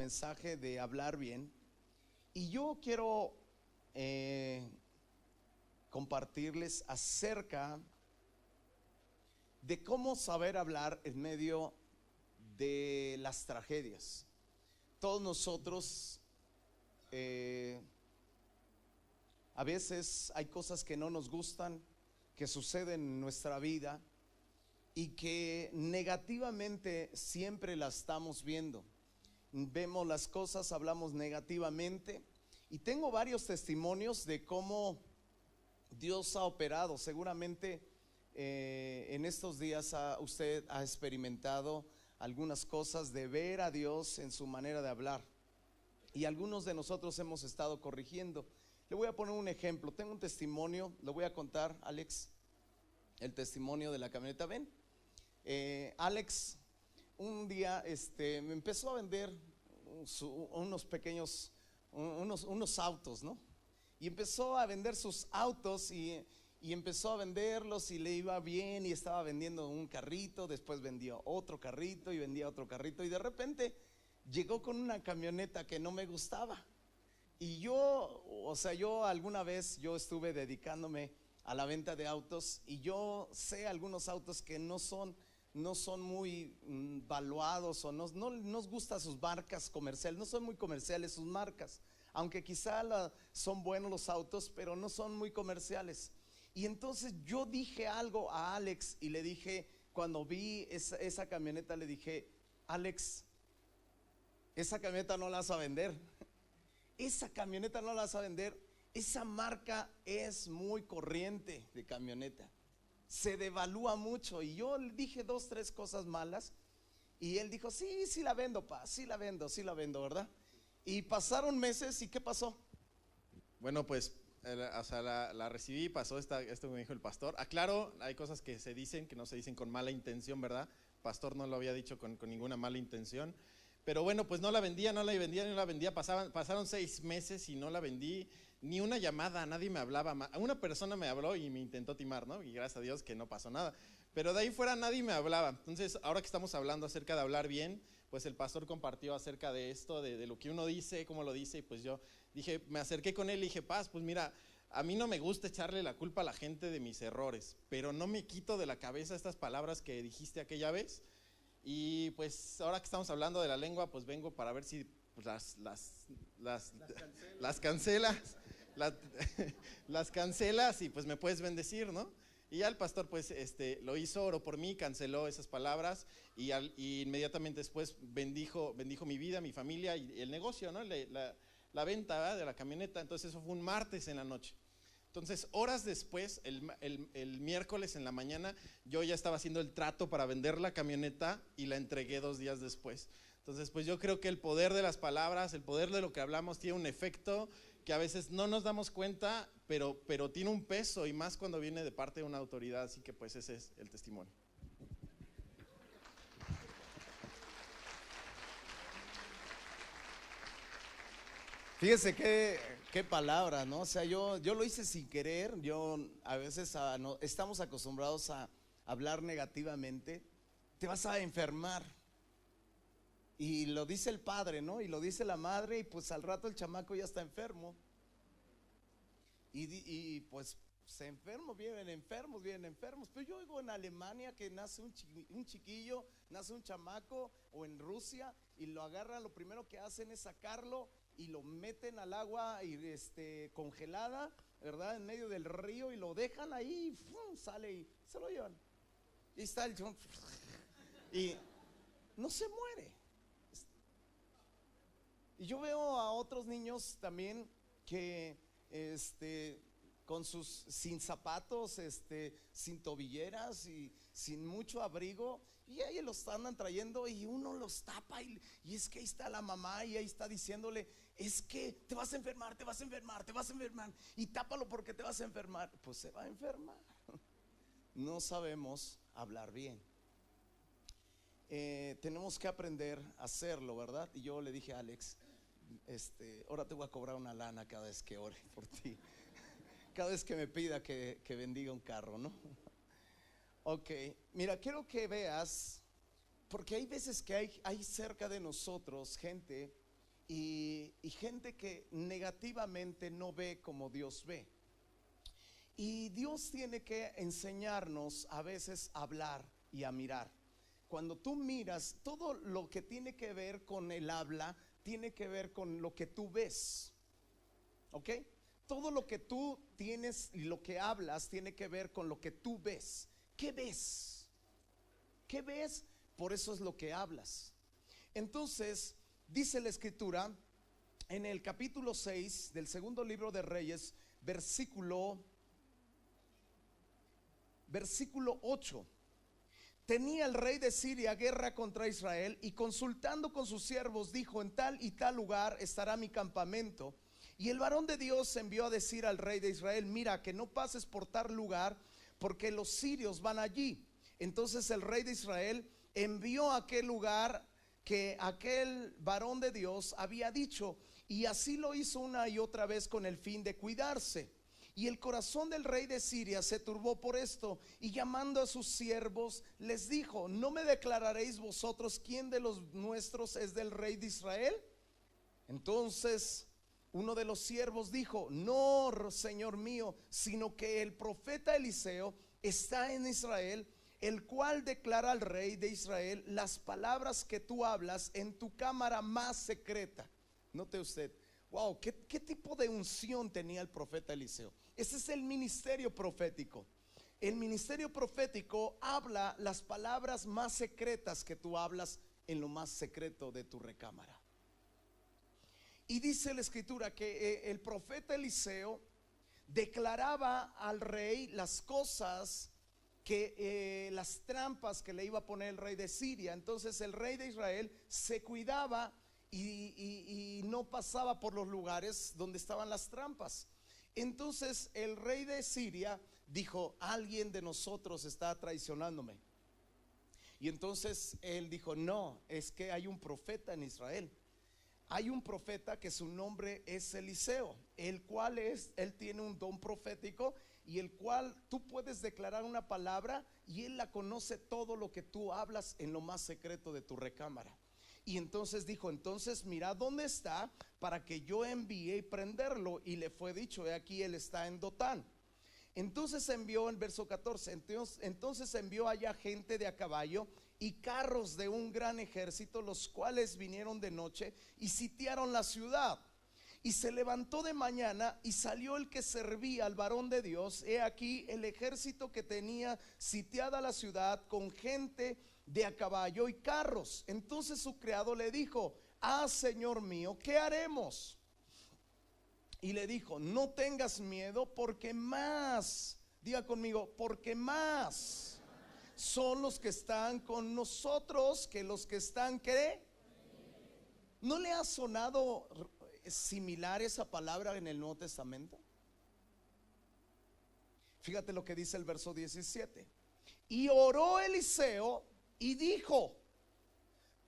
Mensaje de hablar bien, y yo quiero compartirles acerca de cómo saber hablar en medio de las tragedias. Todos nosotros a veces hay cosas que no nos gustan, que suceden en nuestra vida y que negativamente siempre las estamos viendo. Vemos las cosas, hablamos negativamente, y tengo varios testimonios de cómo Dios ha operado. Seguramente en estos días usted ha experimentado algunas cosas de ver a Dios en su manera de hablar, y algunos de nosotros hemos estado corrigiendo. Le voy a poner un ejemplo. Tengo un testimonio, lo voy a contar, Alex, el testimonio de la camioneta. Ven, Alex un día me empezó a vender unos pequeños, unos autos, ¿no? Y empezó a vender sus autos y empezó a venderlos, y le iba bien, y estaba vendiendo un carrito, después vendía otro carrito y vendía otro carrito, y de repente llegó con una camioneta que no me gustaba. Y yo alguna vez yo estuve dedicándome a la venta de autos, y yo sé algunos autos que no son muy valuados, o no nos gustan sus marcas comerciales, no son muy comerciales sus marcas, aunque quizá son buenos los autos, pero no son muy comerciales. Y entonces yo dije algo a Alex, y le dije, cuando vi esa camioneta, le dije: Alex, esa camioneta no la vas a vender, esa camioneta no la vas a vender, esa marca es muy corriente de camioneta, se devalúa mucho. Y yo le dije dos, tres cosas malas, y él dijo: sí la vendo, pa, sí la vendo, ¿verdad? Y pasaron meses, ¿y qué pasó? Bueno, pues la recibí, pasó esto que me dijo el pastor. Aclaro, hay cosas que se dicen, que no se dicen con mala intención, ¿verdad? El pastor no lo había dicho con ninguna mala intención. Pero bueno, pues no la vendía. Pasaron 6 meses y no la vendí. Ni una llamada, nadie me hablaba. Una persona me habló y me intentó timar, ¿no? Y gracias a Dios que no pasó nada. Pero de ahí fuera nadie me hablaba. Entonces, ahora que estamos hablando acerca de hablar bien, pues el pastor compartió acerca de esto, de lo que uno dice, cómo lo dice. Y pues yo dije, me acerqué con él y dije: Paz, pues mira, a mí no me gusta echarle la culpa a la gente de mis errores, pero no me quito de la cabeza estas palabras que dijiste aquella vez. Y pues ahora que estamos hablando de la lengua, pues vengo para ver si pues, las cancelas, las cancelas, y pues me puedes bendecir, ¿no? Y ya el pastor pues lo hizo, oró por mí, canceló esas palabras, y inmediatamente después bendijo mi vida, mi familia y el negocio, ¿no? La venta, ¿verdad?, de la camioneta. Entonces eso fue un martes en la noche. Entonces, horas después, el miércoles en la mañana, yo ya estaba haciendo el trato para vender la camioneta, y la entregué 2 días después. Entonces, pues yo creo que el poder de las palabras, el poder de lo que hablamos, tiene un efecto que a veces no nos damos cuenta, pero tiene un peso, y más cuando viene de parte de una autoridad. Así que pues ese es el testimonio. Fíjese qué palabra, ¿no? O sea, yo lo hice sin querer. Yo a veces estamos acostumbrados a hablar negativamente. Te vas a enfermar, y lo dice el padre, ¿no? Y lo dice la madre, y pues al rato el chamaco ya está enfermo. Y pues se enfermos, vienen enfermos. Pero yo oigo en Alemania que nace un chiquillo, nace un chamaco, o en Rusia, y lo agarran, lo primero que hacen es sacarlo y lo meten al agua congelada, ¿verdad?, en medio del río, y lo dejan ahí, y ¡fum!, sale y se lo llevan. Y está el chon, y no se muere. Y yo veo a otros niños también que sin zapatos, sin tobilleras y sin mucho abrigo, y ahí los andan trayendo, y uno los tapa, y es que ahí está la mamá, y ahí está diciéndole: es que te vas a enfermar, y tápalo porque te vas a enfermar. Pues se va a enfermar. No sabemos hablar bien. Tenemos que aprender a hacerlo, ¿verdad? Y yo le dije a Alex: ahora te voy a cobrar una lana cada vez que ore por ti, cada vez que me pida que bendiga un carro, ¿no? Ok, mira, quiero que veas, porque hay veces que hay cerca de nosotros gente y gente que negativamente no ve como Dios ve. Y Dios tiene que enseñarnos a veces a hablar y a mirar. Cuando tú miras, todo lo que tiene que ver con el habla tiene que ver con lo que tú ves, ¿ok? Todo lo que tú tienes y lo que hablas tiene que ver con lo que tú ves. ¿Qué ves? ¿Qué ves? Por eso es lo que hablas. Entonces, dice la escritura en el capítulo 6 del segundo libro de Reyes, versículo 8. Tenía el rey de Siria guerra contra Israel, y consultando con sus siervos dijo: en tal y tal lugar estará mi campamento. Y el varón de Dios envió a decir al rey de Israel: mira, que no pases por tal lugar, porque los sirios van allí. Entonces el rey de Israel envió a aquel lugar que aquel varón de Dios había dicho, y así lo hizo una y otra vez con el fin de cuidarse. Y el corazón del rey de Siria se turbó por esto, y llamando a sus siervos les dijo: ¿no me declararéis vosotros quién de los nuestros es del rey de Israel? Entonces uno de los siervos dijo: no, señor mío, sino que el profeta Eliseo está en Israel, el cual declara al rey de Israel las palabras que tú hablas en tu cámara más secreta. Note usted, wow, ¿qué tipo de unción tenía el profeta Eliseo? Ese es el ministerio profético. El ministerio profético habla las palabras más secretas que tú hablas en lo más secreto de tu recámara. Y dice la escritura que el profeta Eliseo declaraba al rey las cosas que las trampas que le iba a poner el rey de Siria. Entonces el rey de Israel se cuidaba y no pasaba por los lugares donde estaban las trampas. Entonces el rey de Siria dijo: alguien de nosotros está traicionándome. Y entonces él dijo: no, es que hay un profeta en Israel. Hay un profeta que su nombre es Eliseo, el cual él tiene un don profético, y el cual tú puedes declarar una palabra y él la conoce todo lo que tú hablas en lo más secreto de tu recámara. Y entonces dijo: entonces mira dónde está, para que yo envíe y prenderlo. Y le fue dicho: he aquí, él está en Dotán. Entonces envió, en verso 14, entonces envió allá gente de a caballo y carros de un gran ejército, los cuales vinieron de noche y sitiaron la ciudad. Y se levantó de mañana y salió el que servía al varón de Dios. He aquí el ejército que tenía sitiada la ciudad, con gente de a caballo y carros. Entonces su criado le dijo: ah, señor mío, ¿qué haremos? Y le dijo: no tengas miedo, porque más, diga conmigo, porque más son los que están con nosotros que los que están, ¿qué? ¿No le ha sonado similar esa palabra en el Nuevo Testamento? Fíjate lo que dice el verso 17. Y oró Eliseo y dijo: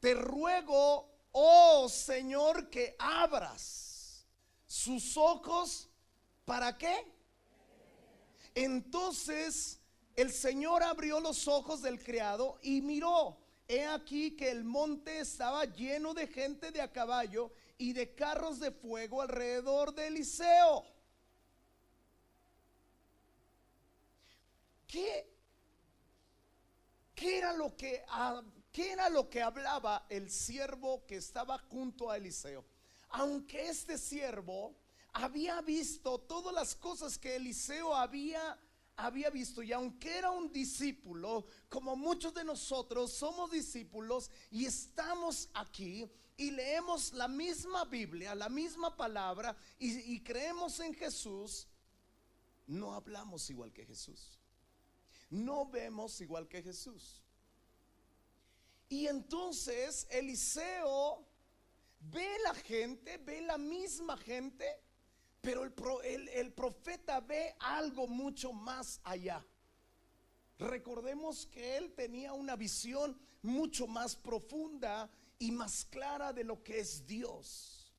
te ruego, oh Señor, que abras sus ojos. ¿Para qué? Entonces el Señor abrió los ojos del criado y miró. He aquí que el monte estaba lleno de gente de a caballo y de carros de fuego alrededor de Eliseo. ¿Qué era lo que hablaba el siervo que estaba junto a Eliseo? Aunque este siervo había visto todas las cosas que Eliseo había visto, y aunque era un discípulo, como muchos de nosotros somos discípulos y estamos aquí y leemos la misma Biblia, la misma palabra, y creemos en Jesús, no hablamos igual que Jesús, no vemos igual que Jesús. Y entonces Eliseo ve la gente, ve la misma gente, pero el profeta ve algo mucho más allá. Recordemos que él tenía una visión mucho más profunda y más clara de lo que es Dios,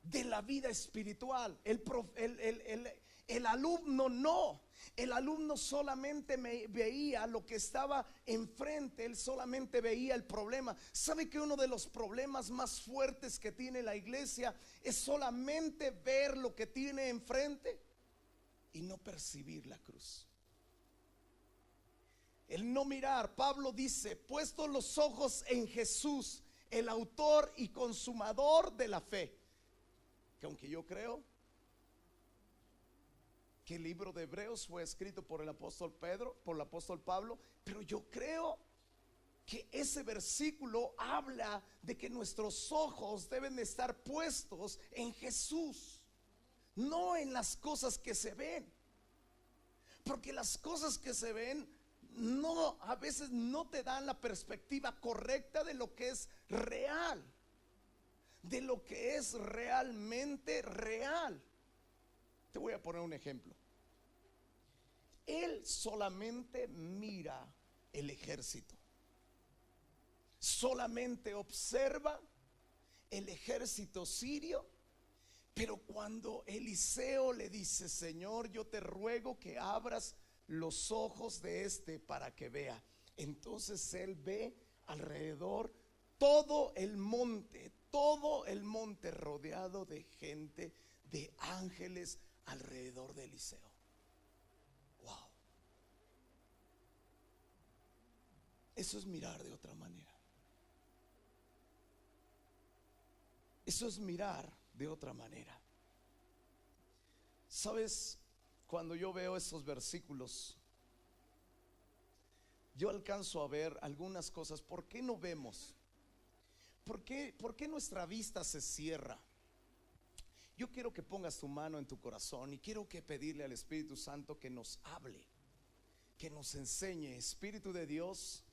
de la vida espiritual. El alumno no. El alumno solamente veía lo que estaba enfrente, él solamente veía el problema. ¿Sabe que uno de los problemas más fuertes que tiene la iglesia es solamente ver lo que tiene enfrente y no percibir la cruz? El no mirar. Pablo dice: puestos los ojos en Jesús, el autor y consumador de la fe. Que aunque yo creo que el libro de Hebreos fue escrito por el apóstol Pedro, por el apóstol Pablo, pero yo creo que ese versículo habla de que nuestros ojos deben de estar puestos en Jesús, no en las cosas que se ven, porque las cosas que se ven no, a veces no te dan la perspectiva correcta de lo que es real, de lo que es realmente real. Te voy a poner un ejemplo. Él solamente mira el ejército, solamente observa el ejército sirio. Pero cuando Eliseo le dice: Señor, yo te ruego que abras los ojos de este para que vea, entonces él ve alrededor todo el monte rodeado de gente, de ángeles alrededor de Eliseo. Wow. Eso es mirar de otra manera. Eso es mirar de otra manera. ¿Sabes? Cuando yo veo esos versículos, yo alcanzo a ver algunas cosas. ¿Por qué no vemos? ¿Por qué nuestra vista se cierra? Yo quiero que pongas tu mano en tu corazón y quiero que pedirle al Espíritu Santo que nos hable, que nos enseñe. Espíritu de Dios,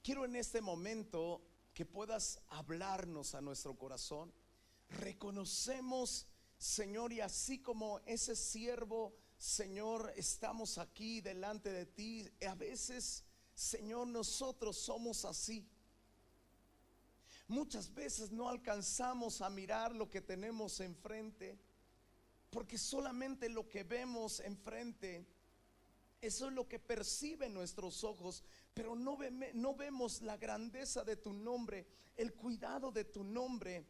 quiero en este momento que puedas hablarnos a nuestro corazón. Reconocemos, Señor, y así como ese siervo, Señor, estamos aquí delante de ti. A veces, Señor, nosotros somos así. Muchas veces no alcanzamos a mirar lo que tenemos enfrente, porque solamente lo que vemos enfrente, eso es lo que perciben nuestros ojos, pero no vemos la grandeza de tu nombre, el cuidado de tu nombre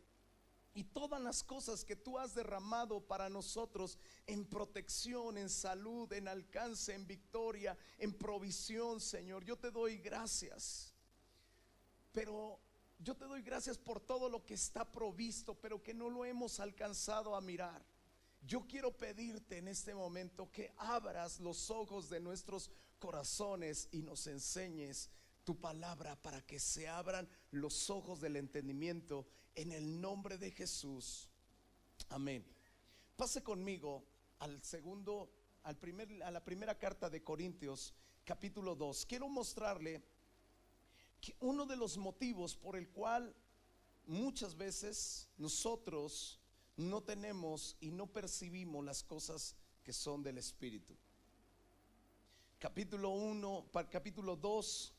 y todas las cosas que tú has derramado para nosotros en protección, en salud, en alcance, en victoria, en provisión. Señor, yo te doy gracias, pero yo te doy gracias por todo lo que está provisto, pero que no lo hemos alcanzado a mirar. Yo quiero pedirte en este momento que abras los ojos de nuestros corazones y nos enseñes tu palabra, para que se abran los ojos del entendimiento en el nombre de Jesús. Amén. Pase conmigo a la primera carta de Corintios, capítulo 2. Quiero mostrarle que uno de los motivos por el cual muchas veces nosotros no tenemos y no percibimos las cosas que son del Espíritu. Capítulo 2,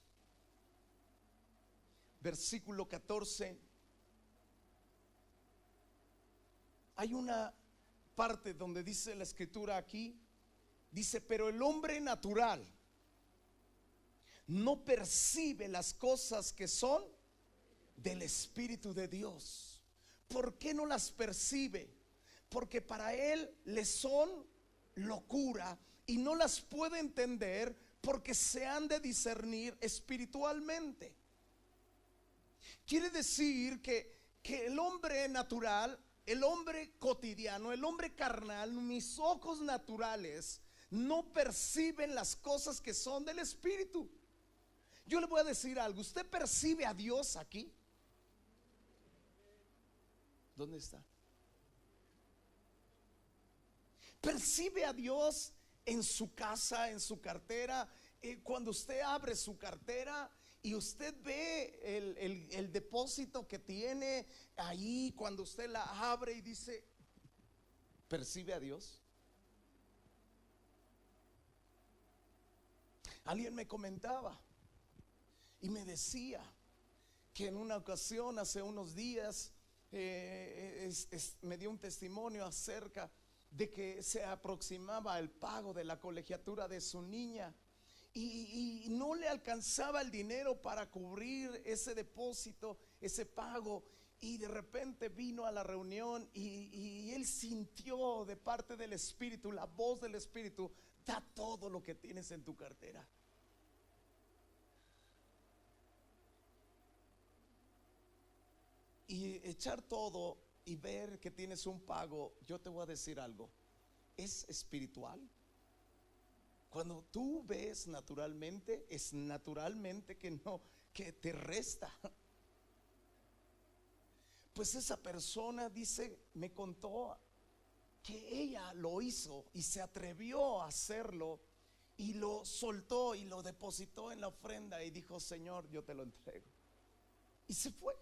versículo 14. Hay una parte donde dice la escritura aquí, dice: pero el hombre natural no percibe las cosas que son del Espíritu de Dios. ¿Por qué no las percibe? Porque para él le son locura y no las puede entender, porque se han de discernir espiritualmente. Quiere decir que el hombre natural, el hombre cotidiano, el hombre carnal, mis ojos naturales no perciben las cosas que son del Espíritu. Yo le voy a decir algo. ¿Usted percibe a Dios aquí? ¿Dónde está? ¿Percibe a Dios en su casa, en su cartera? Cuando usted abre su cartera y usted ve el depósito que tiene ahí, cuando usted la abre y dice: ¿percibe a Dios? Alguien me comentaba y me decía que en una ocasión, hace unos días, me dio un testimonio acerca de que se aproximaba el pago de la colegiatura de su niña y no le alcanzaba el dinero para cubrir ese depósito, ese pago. Y de repente vino a la reunión y él sintió de parte del Espíritu, la voz del Espíritu: da todo lo que tienes en tu cartera. Y echar todo y ver que tienes un pago, yo te voy a decir algo, es espiritual. Cuando tú ves naturalmente, es naturalmente que no, que te resta. Pues esa persona dice, me contó que ella lo hizo y se atrevió a hacerlo y lo soltó y lo depositó en la ofrenda y dijo: Señor, yo te lo entrego. Y se fue.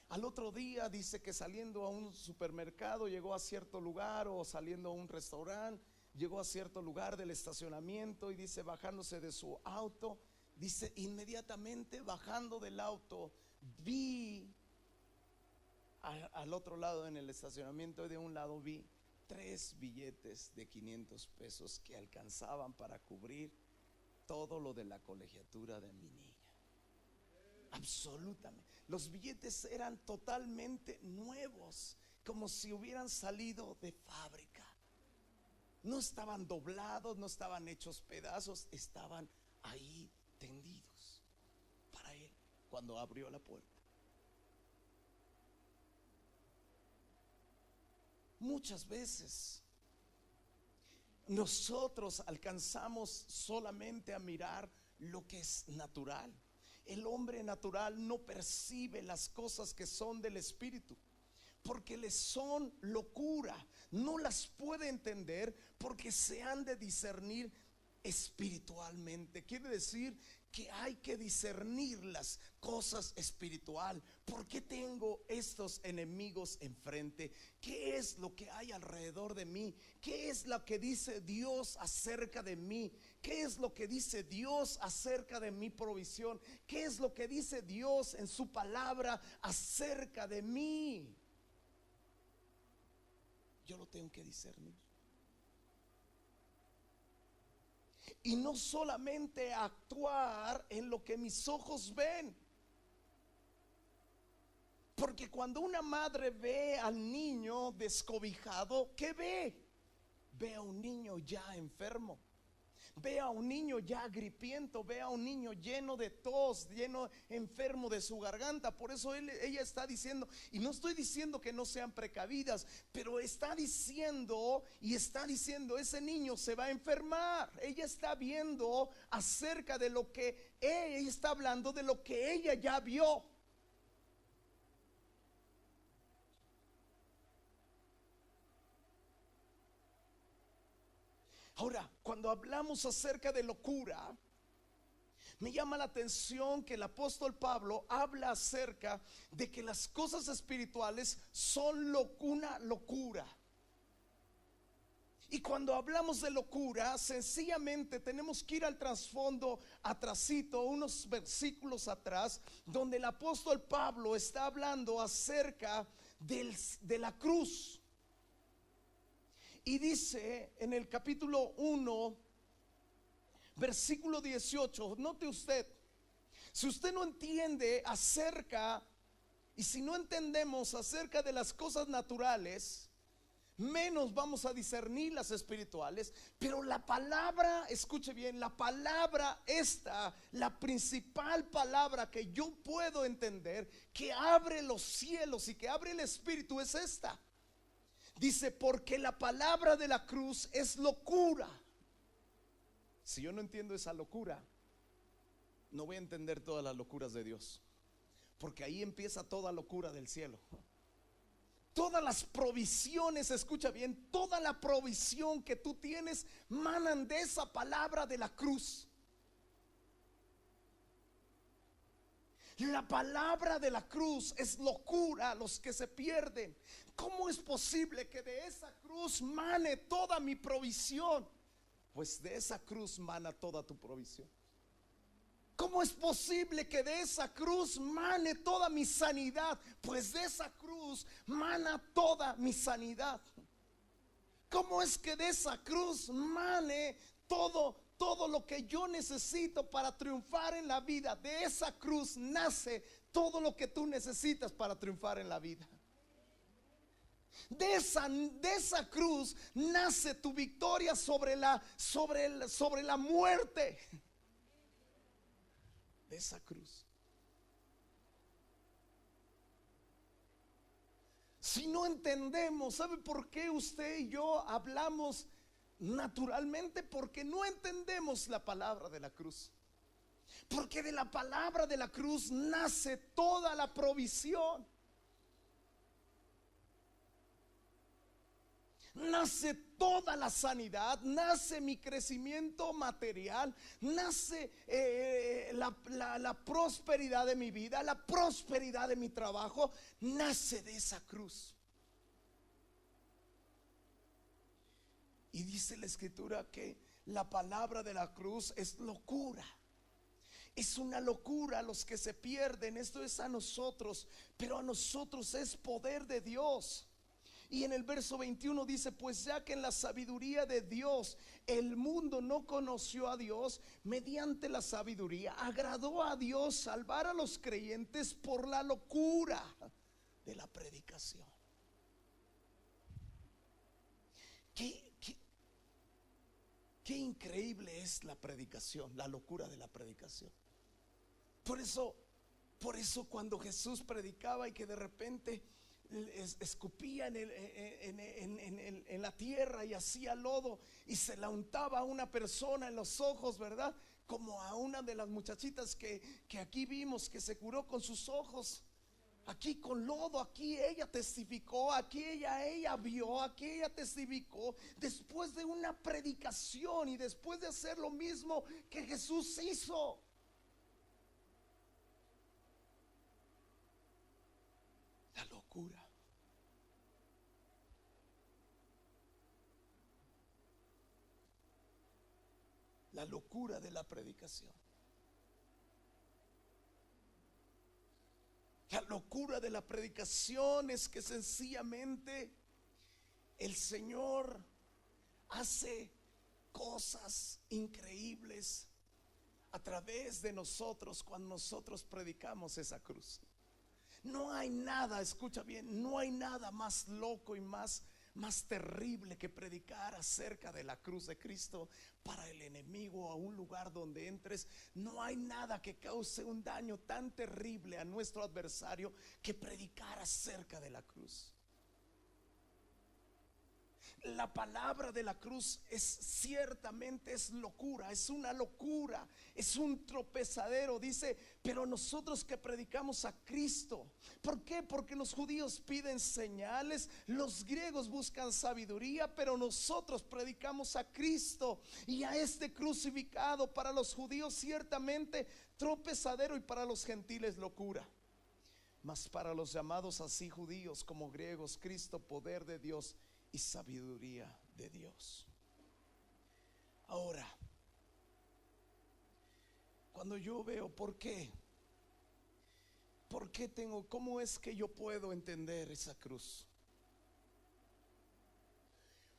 Al otro día dice que saliendo a un supermercado llegó a cierto lugar, o saliendo a un restaurante llegó a cierto lugar del estacionamiento, y dice, bajándose de su auto, dice, inmediatamente bajando del auto vi al otro lado en el estacionamiento, de un lado vi 3 billetes de 500 pesos que alcanzaban para cubrir todo lo de la colegiatura de mi niña. Absolutamente. Los billetes eran totalmente nuevos, como si hubieran salido de fábrica. No estaban doblados, no estaban hechos pedazos, estaban ahí tendidos para él cuando abrió la puerta. Muchas veces nosotros alcanzamos solamente a mirar lo que es natural. El hombre natural no percibe las cosas que son del Espíritu, porque le son locura. No las puede entender porque se han de discernir espiritualmente. Quiere decir que hay que discernir las cosas espiritual. ¿Por qué tengo estos enemigos enfrente? ¿Qué es lo que hay alrededor de mí? ¿Qué es lo que dice Dios acerca de mí? ¿Qué es lo que dice Dios acerca de mi provisión? ¿Qué es lo que dice Dios en su palabra acerca de mí? Yo lo tengo que discernir. Y no solamente actuar en lo que mis ojos ven. Porque cuando una madre ve al niño descobijado, ¿qué ve? Ve a un niño ya enfermo. Ve a un niño ya gripiento, ve a un niño lleno de tos, lleno, enfermo de su garganta. Por eso ella está diciendo, y no estoy diciendo que no sean precavidas, pero está diciendo, ese niño se va a enfermar. Ella está viendo acerca de lo que ella está hablando, de lo que ella ya vio. Ahora, cuando hablamos acerca de locura, me llama la atención que el apóstol Pablo habla acerca de que las cosas espirituales son una locura. Y cuando hablamos de locura, sencillamente tenemos que ir al trasfondo, atrasito, unos versículos atrás, donde el apóstol Pablo está hablando acerca de la cruz. Y dice en el capítulo 1, versículo 18, note usted, si usted no entiende acerca, y si no entendemos acerca de las cosas naturales, menos vamos a discernir las espirituales. Pero la palabra, escuche bien, la palabra esta, la principal palabra que yo puedo entender, que abre los cielos y que abre el espíritu, es esta. Dice, porque la palabra de la cruz es locura. Si yo no entiendo esa locura, no voy a entender todas las locuras de Dios, porque ahí empieza toda locura del cielo. Todas las provisiones, escucha bien, toda la provisión que tú tienes manan de esa palabra de la cruz. La palabra de la cruz es locura a los que se pierden. ¿Cómo es posible que de esa cruz mane toda mi provisión? Pues de esa cruz mana toda tu provisión. ¿Cómo es posible que de esa cruz mane toda mi sanidad? Pues de esa cruz mana toda mi sanidad. ¿Cómo es que de esa cruz mane todo lo que yo necesito para triunfar en la vida? De esa cruz nace todo lo que tú necesitas para triunfar en la vida. De esa cruz nace tu victoria sobre la muerte. De esa cruz. Si no entendemos, ¿sabe por qué usted y yo hablamos naturalmente? Porque no entendemos la palabra de la cruz. Porque de la palabra de la cruz nace toda la provisión. Nace toda la sanidad, nace mi crecimiento material, nace la prosperidad de mi vida, la prosperidad de mi trabajo, nace de esa cruz. Y dice la escritura que la palabra de la cruz es locura. Es una locura a los que se pierden. Esto es a nosotros, pero a nosotros es poder de Dios. Y en el verso 21 dice: pues ya que en la sabiduría de Dios el mundo no conoció a Dios, mediante la sabiduría agradó a Dios salvar a los creyentes por la locura de la predicación. Qué increíble es la predicación, la locura de la predicación. Por eso cuando Jesús predicaba y que de repente escupía en la tierra y hacía lodo y se la untaba a una persona en los ojos, ¿verdad? Como a una de las muchachitas que aquí vimos, que se curó con sus ojos, aquí con lodo. Aquí ella testificó, aquí ella vio, aquí ella testificó después de una predicación y después de hacer lo mismo que Jesús hizo. La locura. La locura de la predicación. La locura de la predicación es que sencillamente el Señor hace cosas increíbles a través de nosotros cuando nosotros predicamos esa cruz. No hay nada, escucha bien, no hay nada más loco y más terrible que predicar acerca de la cruz de Cristo para el enemigo. A un lugar donde entres, no hay nada que cause un daño tan terrible a nuestro adversario que predicar acerca de la cruz. La palabra de la cruz ciertamente es locura, es una locura, es un tropezadero. Dice: pero nosotros que predicamos a Cristo. ¿Por qué? Porque los judíos piden señales, los griegos buscan sabiduría, pero nosotros predicamos a Cristo y a este crucificado. Para los judíos ciertamente tropezadero y para los gentiles locura, mas para los llamados así judíos como griegos, Cristo poder de Dios y sabiduría de Dios. Ahora, cuando yo veo ¿por qué cómo es que yo puedo entender esa cruz?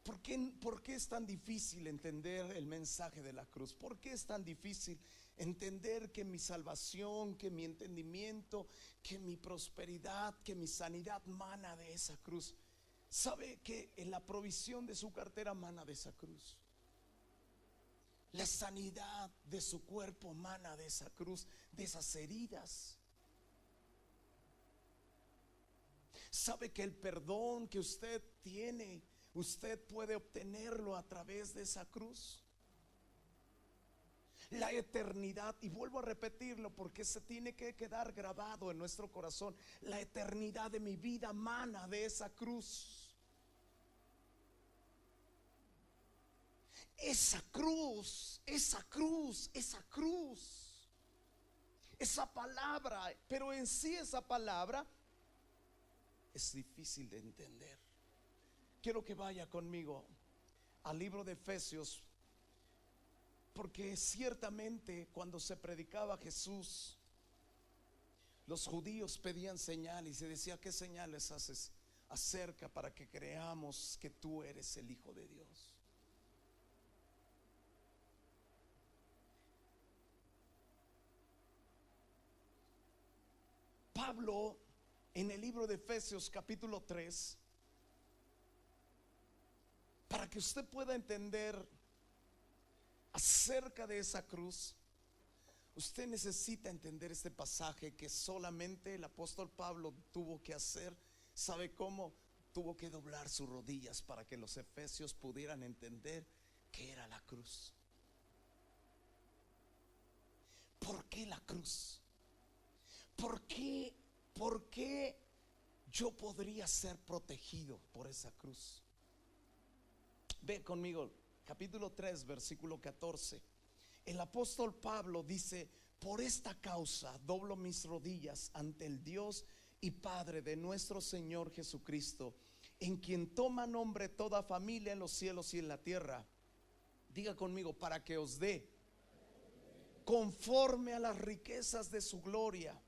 ¿Por qué es tan difícil entender el mensaje de la cruz? ¿Por qué es tan difícil entender que mi salvación, que mi entendimiento, que mi prosperidad, que mi sanidad mana de esa cruz? ¿Sabe que en la provisión de su cartera mana de esa cruz? La sanidad de su cuerpo mana de esa cruz, de esas heridas. ¿Sabe que el perdón que usted tiene, usted puede obtenerlo a través de esa cruz? La eternidad, y vuelvo a repetirlo porque se tiene que quedar grabado en nuestro corazón, la eternidad de mi vida mana de esa cruz. Esa cruz, esa cruz, esa cruz, esa palabra, pero en sí esa palabra es difícil de entender. Quiero que vaya conmigo al libro de Efesios, porque ciertamente cuando se predicaba Jesús, los judíos pedían señales y se decía: ¿qué señales haces? acerca para que creamos que tú eres el Hijo de Dios. Pablo, en el libro de Efesios capítulo 3, para que usted pueda entender acerca de esa cruz, usted necesita entender este pasaje que solamente el apóstol Pablo tuvo que hacer. ¿Sabe cómo? Tuvo que doblar sus rodillas para que los efesios pudieran entender qué era la cruz. ¿Por qué la cruz? ¿Por qué yo podría ser protegido por esa cruz? Ve conmigo, capítulo 3, versículo 14. El apóstol Pablo dice: por esta causa doblo mis rodillas ante el Dios y Padre de nuestro Señor Jesucristo, en quien toma nombre toda familia en los cielos y en la tierra. Diga conmigo: para que os dé, conforme a las riquezas de su gloria,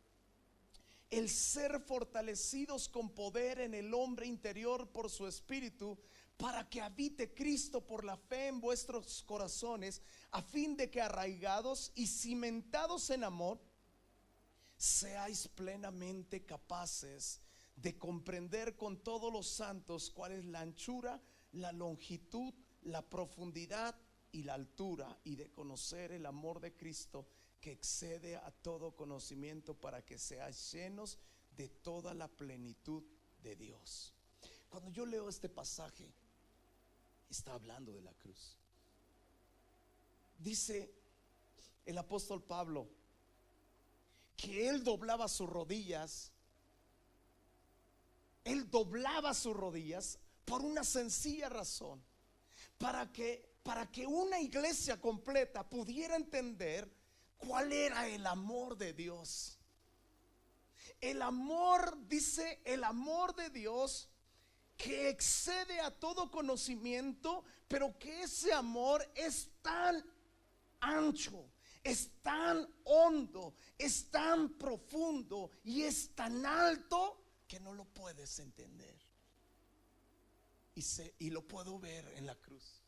el ser fortalecidos con poder en el hombre interior por su espíritu, para que habite Cristo por la fe en vuestros corazones, a fin de que arraigados y cimentados en amor, seáis plenamente capaces de comprender con todos los santos cuál es la anchura, la longitud, la profundidad y la altura, y de conocer el amor de Cristo que excede a todo conocimiento, para que seáis llenos de toda la plenitud de Dios. Cuando yo leo este pasaje, está hablando de la cruz. Dice el apóstol Pablo que él doblaba sus rodillas. Él doblaba sus rodillas por una sencilla razón: para que una iglesia completa pudiera entender cuál era el amor de Dios. El amor, dice, el amor de Dios que excede a todo conocimiento, pero que ese amor es tan ancho, es tan hondo, es tan profundo y es tan alto que no lo puedes entender. Y lo puedo ver en la cruz.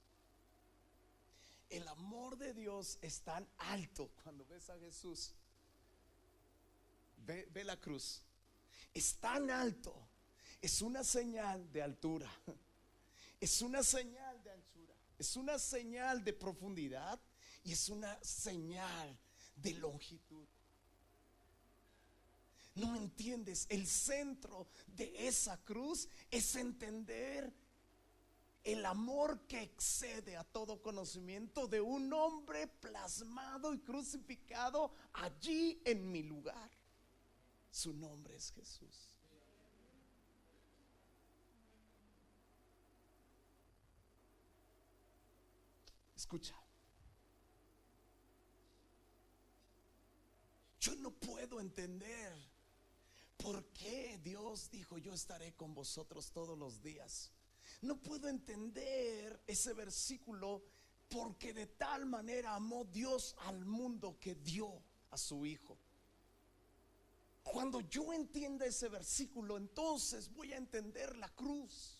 El amor de Dios es tan alto. Cuando ves a Jesús, ve la cruz, es tan alto. Es una señal de altura, es una señal de anchura, es una señal de profundidad y es una señal de longitud. ¿No me entiendes? El centro de esa cruz es entender el amor que excede a todo conocimiento de un hombre plasmado y crucificado allí en mi lugar. Su nombre es Jesús. Escucha, yo no puedo entender por qué Dios dijo: yo estaré con vosotros todos los días. No puedo entender ese versículo, porque de tal manera amó Dios al mundo que dio a su Hijo. Cuando yo entienda ese versículo, entonces voy a entender la cruz.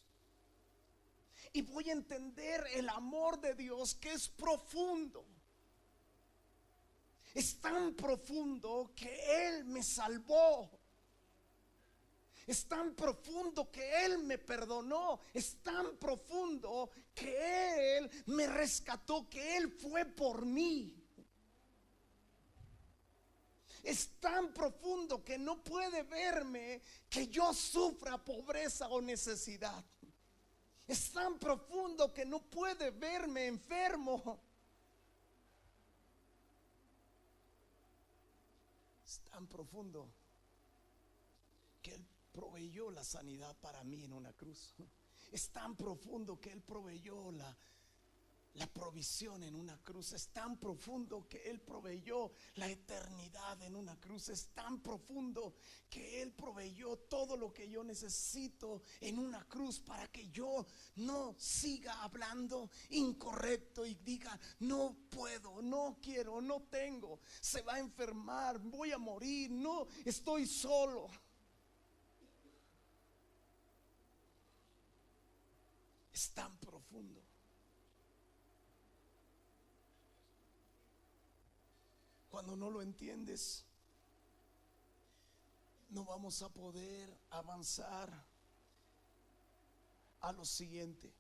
Y voy a entender el amor de Dios, que es profundo. Es tan profundo que Él me salvó. Es tan profundo que Él me perdonó. Es tan profundo que Él me rescató, que Él fue por mí. Es tan profundo que no puede verme que yo sufra pobreza o necesidad. Es tan profundo que no puede verme enfermo. Es tan profundo que Él proveyó la sanidad para mí en una cruz. Es tan profundo que Él proveyó la provisión en una cruz. Es tan profundo que Él proveyó la eternidad en una cruz. Es tan profundo que Él proveyó todo lo que yo necesito en una cruz, para que yo no siga hablando incorrecto y diga: no puedo, no quiero, no tengo, se va a enfermar, voy a morir, no, estoy solo. Es tan profundo. Cuando no lo entiendes, no vamos a poder avanzar a lo siguiente.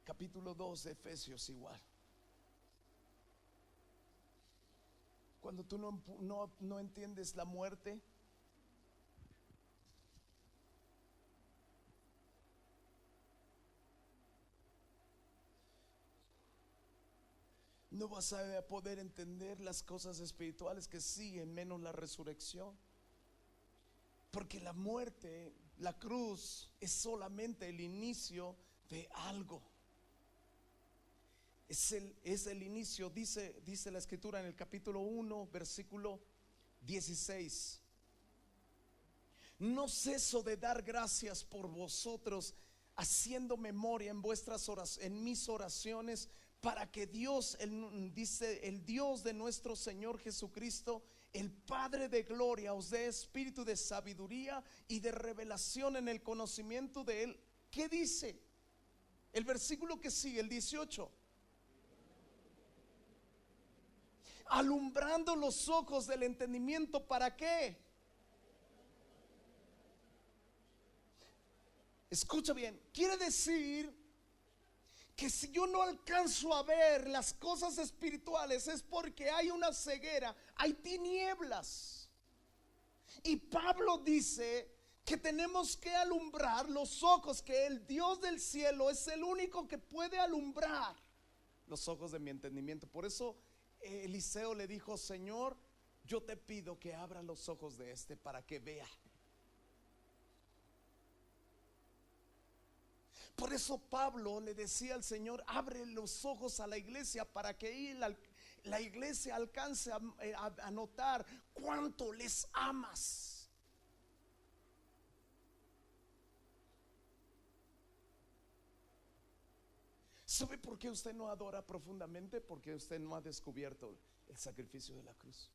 Capítulo 2 de Efesios igual. Cuando tú no entiendes la muerte, no vas a poder entender las cosas espirituales que siguen, menos la resurrección. Porque la muerte, la cruz, es solamente el inicio de algo. Es el inicio, dice la escritura en el capítulo 1, versículo 16. No ceso de dar gracias por vosotros, haciendo memoria en mis oraciones, para que Dios, dice, el Dios de nuestro Señor Jesucristo, el Padre de gloria, os dé espíritu de sabiduría y de revelación en el conocimiento de Él. ¿Qué dice? El versículo que sigue, el 18. Alumbrando los ojos del entendimiento, ¿para qué? Escucha bien, quiere decir que si yo no alcanzo a ver las cosas espirituales es porque hay una ceguera, hay tinieblas. Y Pablo dice que tenemos que alumbrar los ojos, que el Dios del cielo es el único que puede alumbrar los ojos de mi entendimiento. Por eso Eliseo le dijo: Señor, yo te pido que abra los ojos de este para que vea. Por eso Pablo le decía al Señor: abre los ojos a la iglesia para que la iglesia alcance a notar cuánto les amas. ¿Sabe por qué usted no adora profundamente? Porque usted no ha descubierto el sacrificio de la cruz.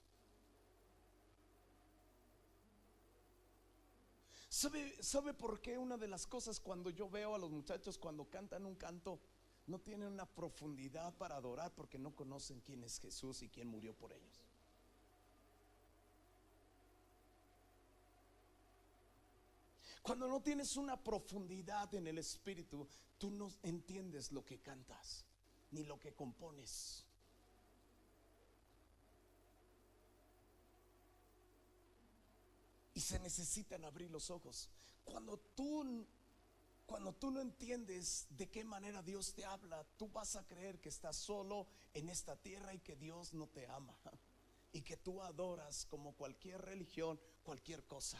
¿Sabe por qué? Una de las cosas, cuando yo veo a los muchachos cuando cantan un canto, no tienen una profundidad para adorar, porque no conocen quién es Jesús y quién murió por ellos. Cuando no tienes una profundidad en el espíritu, tú no entiendes lo que cantas ni lo que compones. Y se necesitan abrir los ojos. Cuando tú no entiendes de qué manera Dios te habla, tú vas a creer que estás solo en esta tierra y que Dios no te ama, y que tú adoras como cualquier religión, cualquier cosa,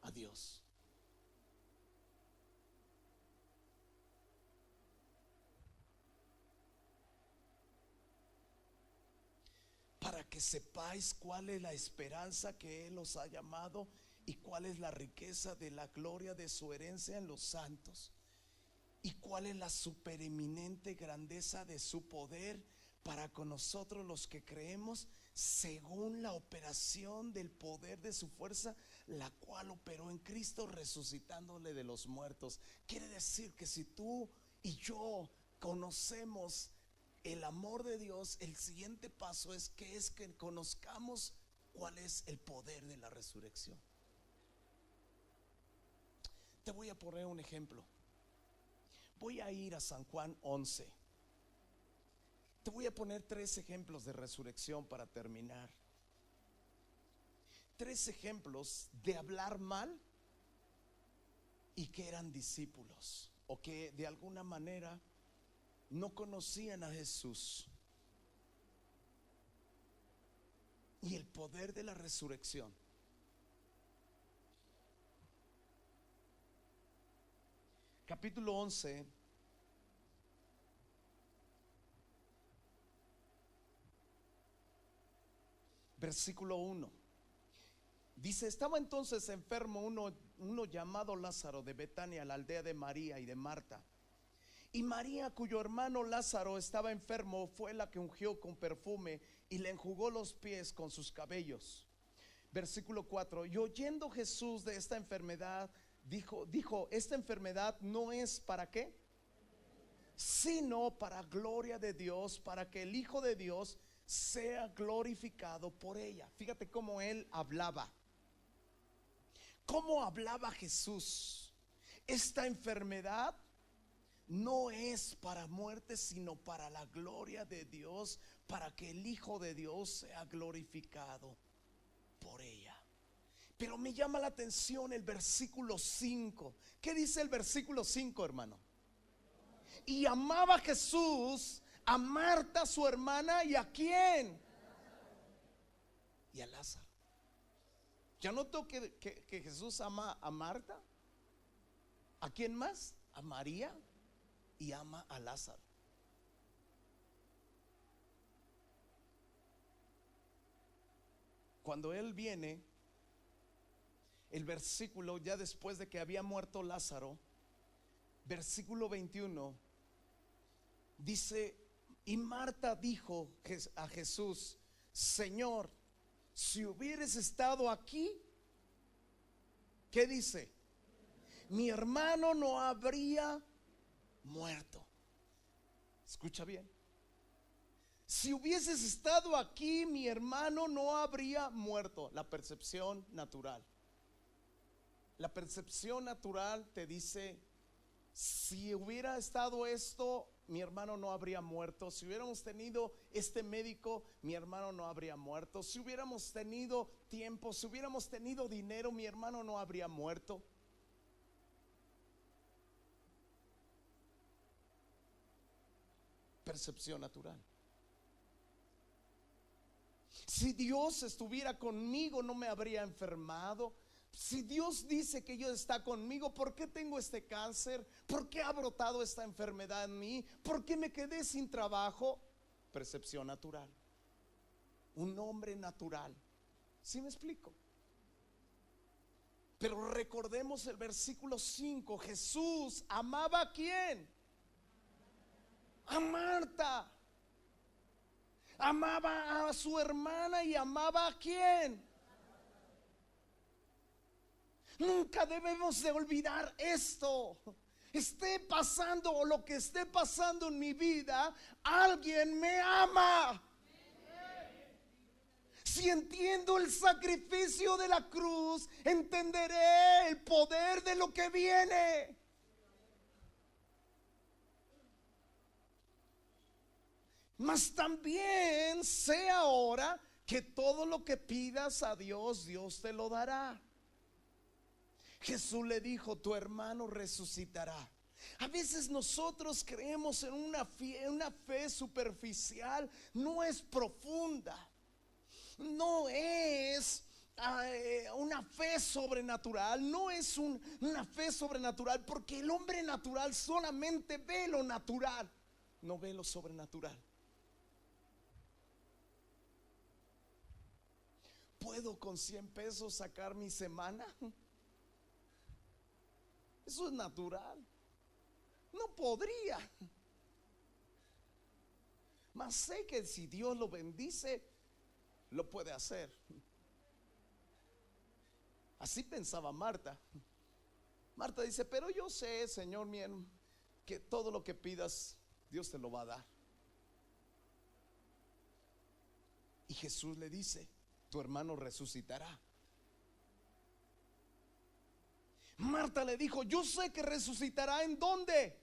a Dios. Para que sepáis cuál es la esperanza que Él os ha llamado y cuál es la riqueza de la gloria de su herencia en los santos, y cuál es la supereminente grandeza de su poder para con nosotros los que creemos, según la operación del poder de su fuerza, la cual operó en Cristo resucitándole de los muertos. Quiere decir que si tú y yo conocemos el amor de Dios, el siguiente paso es que conozcamos cuál es el poder de la resurrección. Te voy a poner un ejemplo. Voy a ir a San Juan 11. Te voy a poner 3 ejemplos de resurrección para terminar. 3 ejemplos de hablar mal y que eran discípulos, o que de alguna manera no conocían a Jesús. Y el poder de la resurrección. Capítulo 11, versículo 1. Dice: estaba entonces enfermo uno llamado Lázaro, de Betania, la aldea de María y de Marta. Y María, cuyo hermano Lázaro estaba enfermo, fue la que ungió con perfume y le enjugó los pies con sus cabellos, Versículo 4. Y oyendo Jesús de esta enfermedad, dijo, esta enfermedad no es para qué, sino para gloria de Dios, para que el Hijo de Dios sea glorificado por ella. Fíjate cómo él hablaba. ¿Cómo hablaba Jesús? Esta enfermedad no es para muerte, sino para la gloria de Dios, para que el Hijo de Dios sea glorificado por ella. Pero me llama la atención el versículo 5. ¿Qué dice el versículo 5, hermano? Y amaba Jesús a Marta su hermana, ¿y a quién? Y a Lázaro. ¿Ya notó que Jesús ama a Marta? ¿A quién más? A María, y ama a Lázaro. Cuando él viene, el versículo, ya después de que había muerto Lázaro, versículo 21, dice: y Marta dijo a Jesús: Señor, si hubieras estado aquí, ¿qué dice? Mi hermano no habría muerto. Escucha bien. Si hubieses estado aquí, mi hermano no habría muerto. La percepción natural. La percepción natural te dice: si hubiera estado esto, mi hermano no habría muerto. Si hubiéramos tenido este médico, mi hermano no habría muerto. Si hubiéramos tenido tiempo, si hubiéramos tenido dinero, mi hermano no habría muerto. Percepción natural. Si Dios estuviera conmigo, no me habría enfermado. Si Dios dice que Dios está conmigo, ¿por qué tengo este cáncer? ¿Por qué ha brotado esta enfermedad en mí? ¿Por qué me quedé sin trabajo? Percepción natural. Un hombre natural. ¿Sí me explico? Pero recordemos el versículo 5. Jesús amaba ¿a quién? A Marta. Amaba a su hermana y amaba ¿a quién? Nunca debemos de olvidar esto. Esté pasando o lo que esté pasando en mi vida, alguien me ama. Si entiendo el sacrificio de la cruz, entenderé el poder de lo que viene. Mas también sé ahora que todo lo que pidas a Dios, Dios te lo dará. Jesús le dijo: tu hermano resucitará. A veces nosotros creemos en una fe superficial, no es profunda, no es una fe sobrenatural, no es una fe sobrenatural, porque el hombre natural solamente ve lo natural, no ve lo sobrenatural. ¿Puedo con 100 pesos sacar mi semana? Eso es natural. No podría. Mas sé que si Dios lo bendice, lo puede hacer. Así pensaba Marta. Marta dice: pero yo sé, Señor mío, que todo lo que pidas, Dios te lo va a dar. Y Jesús le dice: tu hermano resucitará. Marta le dijo: yo sé que resucitará. ¿En dónde?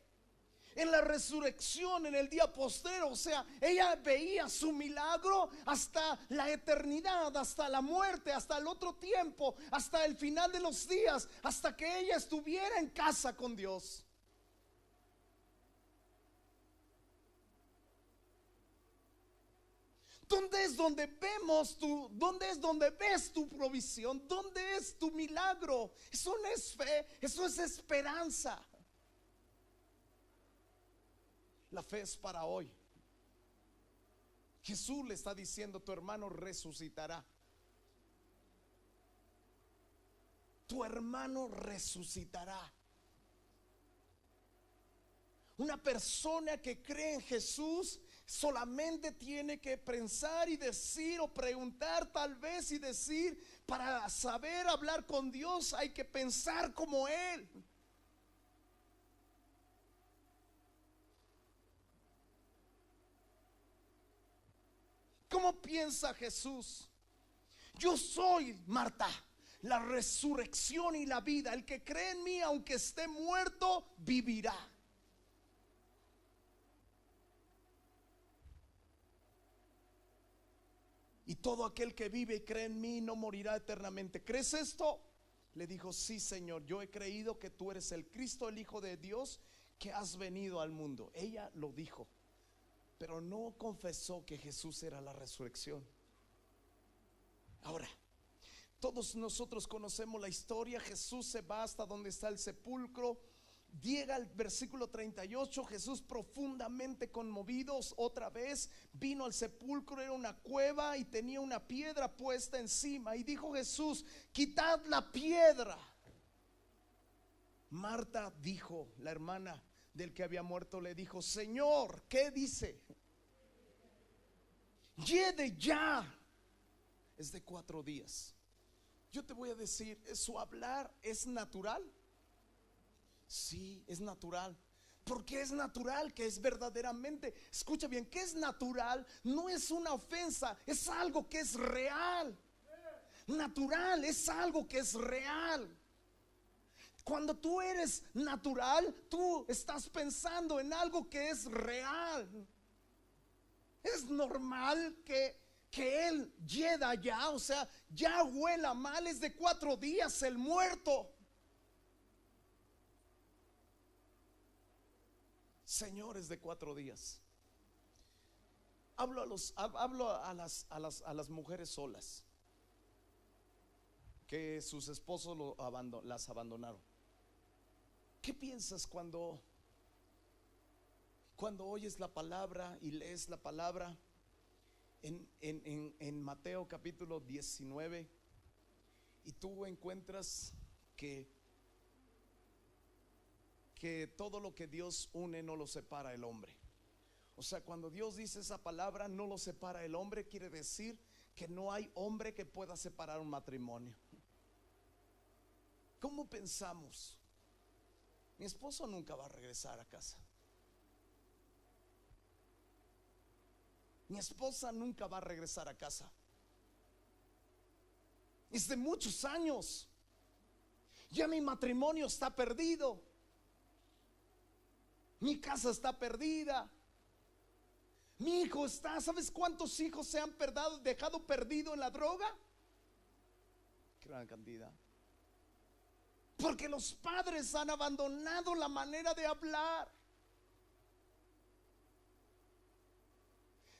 En la resurrección, en el día postero. O sea, ella veía su milagro hasta la eternidad, hasta la muerte, hasta el otro tiempo, hasta el final de los días, hasta que ella estuviera en casa con Dios. ¿Dónde es donde vemos dónde es donde ves tu provisión? ¿Dónde es tu milagro? Eso no es fe, eso es esperanza. La fe es para hoy. Jesús le está diciendo: tu hermano resucitará. Tu hermano resucitará. Una persona que cree en Jesús Solamente tiene que pensar y decir, o preguntar tal vez y decir. Para saber hablar con Dios hay que pensar como Él. ¿Cómo piensa Jesús? Yo soy, Marta, la resurrección y la vida. El que cree en mí, aunque esté muerto, vivirá. Y todo aquel que vive y cree en mí no morirá eternamente. ¿Crees esto? Le dijo, sí, Señor, yo he creído que tú eres el Cristo, el Hijo de Dios, que has venido al mundo. Ella lo dijo, pero no confesó que Jesús era la resurrección. Ahora, todos nosotros conocemos la historia. Jesús se va hasta donde está el sepulcro. Llega al versículo 38. Jesús, profundamente conmovido, otra vez vino al sepulcro. Era una cueva y tenía una piedra puesta encima. Y dijo Jesús, quitad la piedra. Marta dijo, la hermana del que había muerto, le dijo, Señor, ¿qué dice? Llegue ya. Es de 4 días. Yo te voy a decir, ¿su hablar es natural? Sí, es natural. Porque es natural, que es verdaderamente, escucha bien, que es natural, no es una ofensa, es algo que es real. Natural es algo que es real. Cuando tú eres natural, tú estás pensando en algo que es real. Es normal que él llega ya, o sea, ya huela mal. Es de 4 días el muerto. Señores, de 4 días. Hablo a las mujeres solas que sus esposos las abandonaron. ¿Qué piensas cuando oyes la palabra y lees la palabra en Mateo capítulo 19 y tú encuentras que todo lo que Dios une no lo separa el hombre? O sea, cuando Dios dice esa palabra, no lo separa el hombre, quiere decir que no hay hombre que pueda separar un matrimonio. ¿Cómo pensamos? Mi esposo nunca va a regresar a casa. Mi esposa nunca va a regresar a casa. Es de muchos años. Ya mi matrimonio está perdido. Mi casa está perdida. Mi hijo está, ¿sabes cuántos hijos se han dejado perdido en la droga? Gran cantidad. Porque los padres han abandonado la manera de hablar.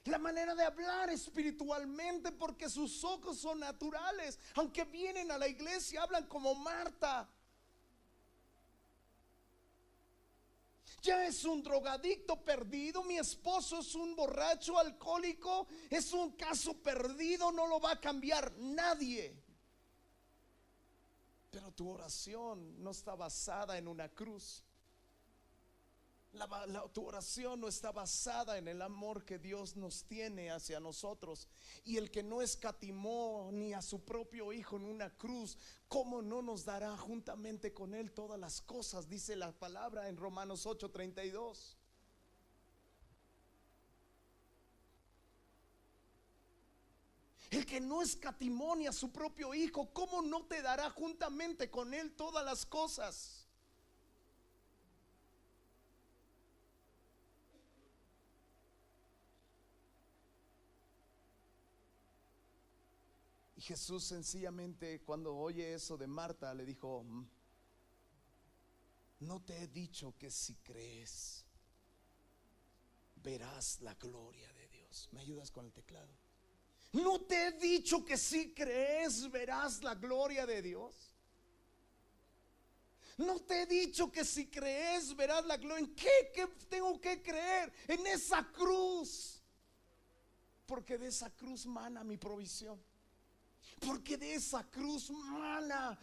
La manera de hablar espiritualmente, porque sus ojos son naturales. Aunque vienen a la iglesia, hablan como Marta. Ya es un drogadicto perdido. Mi esposo es un borracho alcohólico. Es un caso perdido, no lo va a cambiar nadie. Pero tu oración no está basada en una cruz. Tu oración no está basada en el amor que Dios nos tiene hacia nosotros. Y el que no escatimó ni a su propio hijo en una cruz, ¿cómo no nos dará juntamente con él todas las cosas? Dice la palabra en Romanos 8:32. El que no escatimó ni a su propio hijo, ¿cómo no te dará juntamente con él todas las cosas? Y Jesús sencillamente, cuando oye eso de Marta, le dijo, no te he dicho que si crees verás la gloria de Dios. ¿Me ayudas con el teclado? No te he dicho que si crees verás la gloria de Dios. No te he dicho que si crees verás la gloria. ¿En qué tengo que creer? En esa cruz. Porque de esa cruz mana mi provisión. Porque de esa cruz mana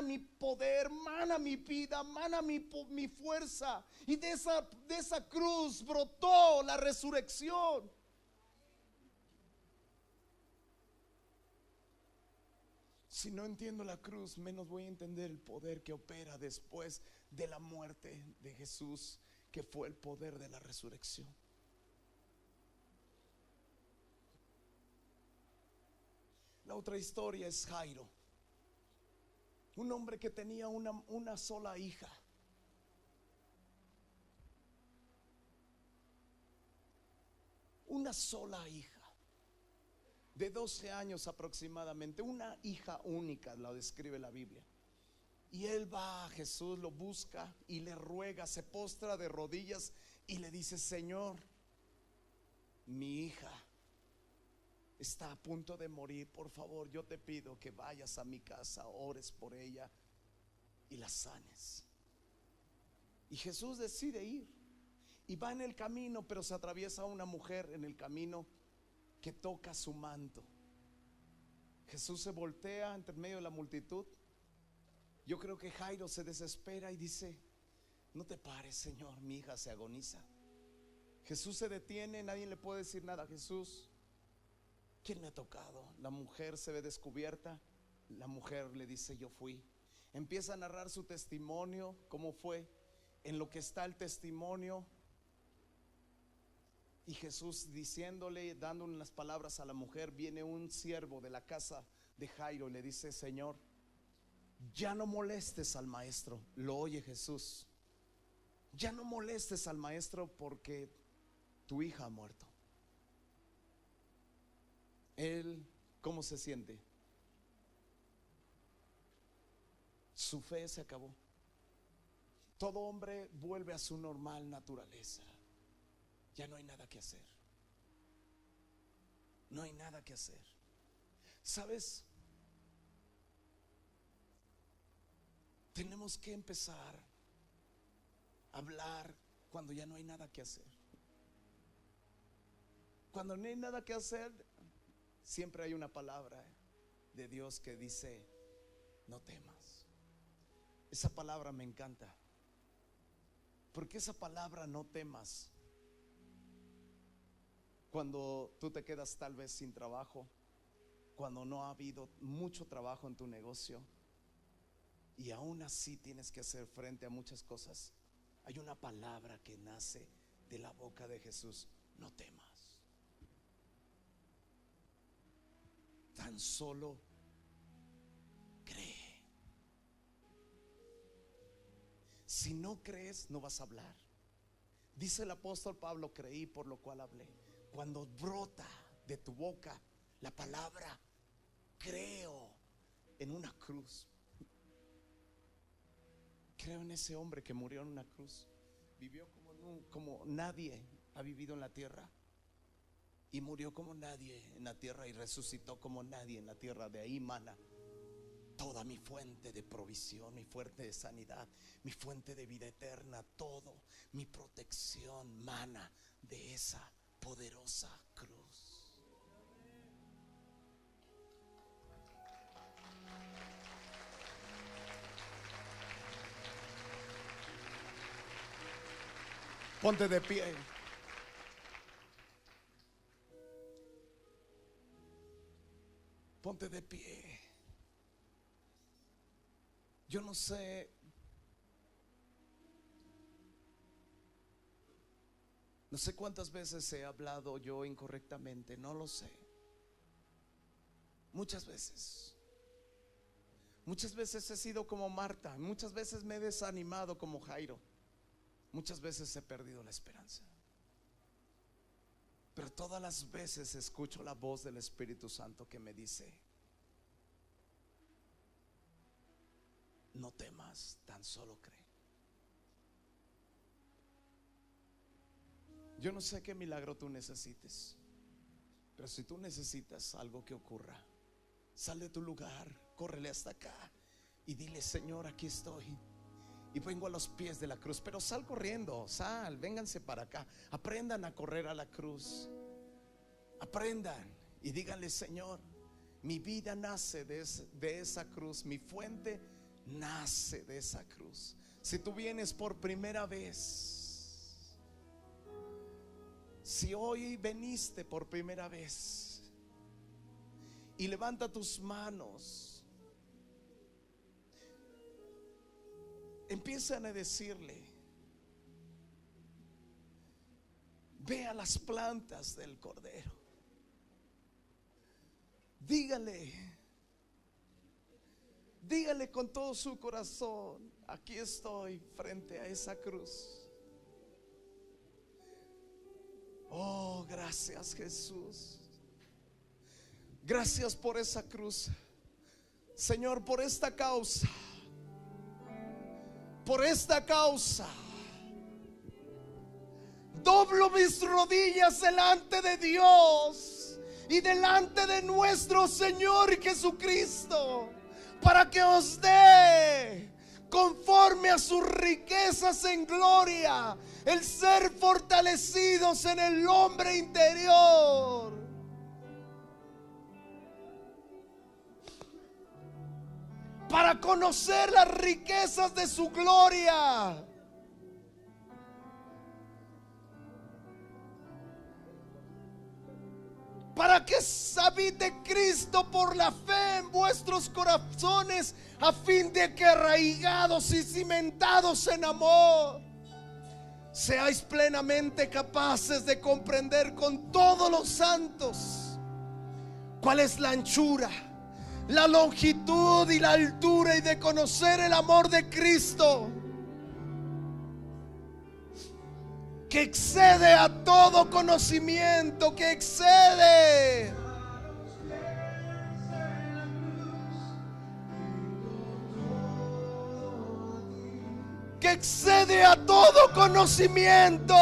mi poder, mana mi vida, mana mi fuerza. Y de esa cruz brotó la resurrección. Si no entiendo la cruz, menos voy a entender el poder que opera después de la muerte de Jesús, que fue el poder de la resurrección. La otra historia es Jairo, un hombre que tenía una sola hija. Una sola hija de 12 años aproximadamente, una hija única, la describe la Biblia. Y él va a Jesús, lo busca y le ruega, se postra de rodillas y le dice: Señor, mi hija está a punto de morir, por favor, yo te pido que vayas a mi casa, ores por ella y la sanes. Y Jesús decide ir y va en el camino, pero se atraviesa una mujer en el camino que toca su manto. Jesús se voltea entre medio de la multitud. Yo creo que Jairo se desespera y dice: no te pares, Señor, mi hija se agoniza. Jesús se detiene, nadie le puede decir nada. Jesús, ¿quién me ha tocado? La mujer se ve descubierta. La mujer le dice: yo fui. Empieza a narrar su testimonio, cómo fue. En lo que está el testimonio, y Jesús diciéndole, dando unas palabras a la mujer, viene un siervo de la casa de Jairo y le dice: Señor, ya no molestes al maestro. Lo oye Jesús: ya no molestes al maestro porque tu hija ha muerto. Él, ¿cómo se siente? Su fe se acabó. Todo hombre vuelve a su normal naturaleza. Ya no hay nada que hacer. No hay nada que hacer. ¿Sabes? Tenemos que empezar a hablar cuando ya no hay nada que hacer. Cuando no hay nada que hacer, siempre hay una palabra de Dios que dice: no temas. Esa palabra me encanta, porque esa palabra, no temas, cuando tú te quedas tal vez sin trabajo, cuando no ha habido mucho trabajo en tu negocio y aún así tienes que hacer frente a muchas cosas, hay una palabra que nace de la boca de Jesús: no temas. Tan solo cree. Si no crees, no vas a hablar. Dice el apóstol Pablo: creí, por lo cual hablé. Cuando brota de tu boca la palabra creo en una cruz. Creo en ese hombre que murió en una cruz. Vivió como nadie ha vivido en la tierra, y murió como nadie en la tierra, y resucitó como nadie en la tierra. De ahí mana toda mi fuente de provisión, mi fuente de sanidad, mi fuente de vida eterna. Todo mi protección mana de esa poderosa cruz. Ponte de pie. Ponte de pie. Yo no sé, no sé cuántas veces he hablado yo incorrectamente, no lo sé. Muchas veces. Muchas veces he sido como Marta, muchas veces me he desanimado como Jairo, muchas veces he perdido la esperanza. Pero todas las veces escucho la voz del Espíritu Santo que me dice: no temas, tan solo cree. Yo no sé qué milagro tú necesites, pero si tú necesitas algo que ocurra, sal de tu lugar, córrele hasta acá y dile: Señor, aquí estoy y vengo a los pies de la cruz. Pero sal corriendo, sal, vénganse para acá, aprendan a correr a la cruz. Aprendan y díganle: Señor, Mi vida nace de esa cruz. Mi fuente nace de esa cruz. Si tú vienes por primera vez, si hoy veniste por primera vez, y levanta tus manos, empiezan a decirle: ve a las plantas del Cordero. Dígale con todo su corazón: aquí estoy frente a esa cruz. Oh, gracias, Jesús. Gracias por esa cruz, Señor, por esta causa. Por esta causa doblo mis rodillas delante de Dios y delante de nuestro Señor Jesucristo, para que os dé, conforme a sus riquezas en gloria, el ser fortalecidos en el hombre interior, para conocer las riquezas de su gloria, para que habite Cristo por la fe en vuestros corazones, a fin de que, arraigados y cimentados en amor, seáis plenamente capaces de comprender con todos los santos cuál es la anchura, la longitud y la altura, y de conocer el amor de Cristo, que excede a todo conocimiento, que excede a todo conocimiento,